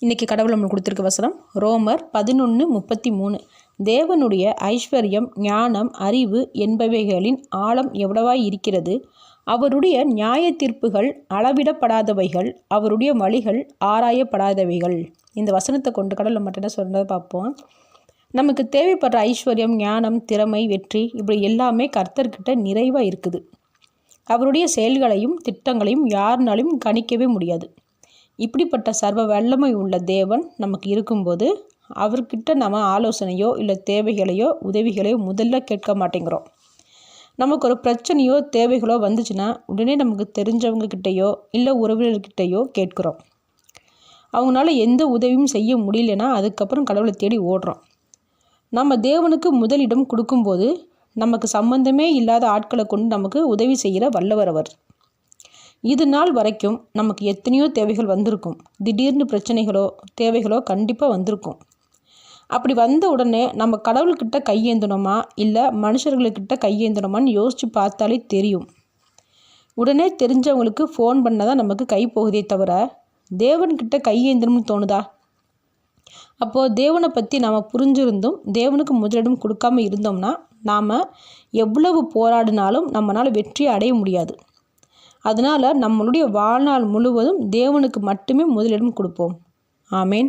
இன்றைக்கி கடவுள் நம்மளுக்கு கொடுத்துருக்க வசனம் ரோமர் 11:33. தேவனுடைய ஐஸ்வர்யம் ஞானம் அறிவு என்பவைகளின் ஆழம் எவ்வளவாய் இருக்கிறது. அவருடைய நியாய தீர்ப்புகள் அளவிடப்படாதவைகள், அவருடைய வழிகள் ஆராயப்படாதவைகள். இந்த வசனத்தை கொண்டு கடவுள் மட்டும் என்ன சொல்கிறத பார்ப்போம். நமக்கு தேவைப்படுற ஐஸ்வர்யம் ஞானம் திறமை வெற்றி இப்படி எல்லாமே கர்த்தர்கிட்ட நிறைவாக இருக்குது. அவருடைய செயல்களையும் திட்டங்களையும் யாருனாலும் கணிக்கவே முடியாது. இப்படிப்பட்ட சர்வ வல்லமை உள்ள தேவன் நமக்கு இருக்கும்போது அவர்கிட்ட நம்ம ஆலோசனையோ இல்லை தேவைகளையோ உதவிகளையோ முதல்ல கேட்க மாட்டேங்கிறோம். நமக்கு ஒரு பிரச்சனையோ தேவைகளோ வந்துச்சுன்னா உடனே நமக்கு தெரிஞ்சவங்க கிட்டேயோ இல்லை உறவினர்கிட்டையோ கேட்குறோம். அவங்களால எந்த உதவியும் செய்ய முடியலன்னா அதுக்கப்புறம் கடவுளை தேடி ஓடுறோம். நம்ம தேவனுக்கு முதலிடம் கொடுக்கும்போது நமக்கு சம்பந்தமே இல்லாத ஆட்களை கொண்டு நமக்கு உதவி செய்கிற வல்லவர் அவர். இது நாள் வரைக்கும் நமக்கு எத்தனையோ தேவைகள் வந்திருக்கும். திடீர்னு பிரச்சனைகளோ தேவைகளோ கண்டிப்பாக வந்திருக்கும். அப்படி வந்த உடனே நம்ம கடவுள்கிட்ட கையேந்தணுமா இல்லை மனுஷர்களுக்கிட்ட கையேந்தணுமான்னு யோசித்து பார்த்தாலே தெரியும். உடனே தெரிஞ்சவங்களுக்கு ஃபோன் பண்ணால் தான் நமக்கு கை போகுதே தவிர தேவன்கிட்ட கையேந்தணும்னு தோணுதா? அப்போது தேவனை பற்றி நாம் புரிஞ்சிருந்தும் தேவனுக்கு முதலிடம் கொடுக்காமல் இருந்தோம்னா நாம் எவ்வளவு போராடினாலும் நம்மளால் வெற்றியை அடைய முடியாது. அதனால் நம்மளுடைய வாழ்நாள் முழுவதும் தேவனுக்கு மட்டுமே முதலிடம் கொடுப்போம். ஆமேன்.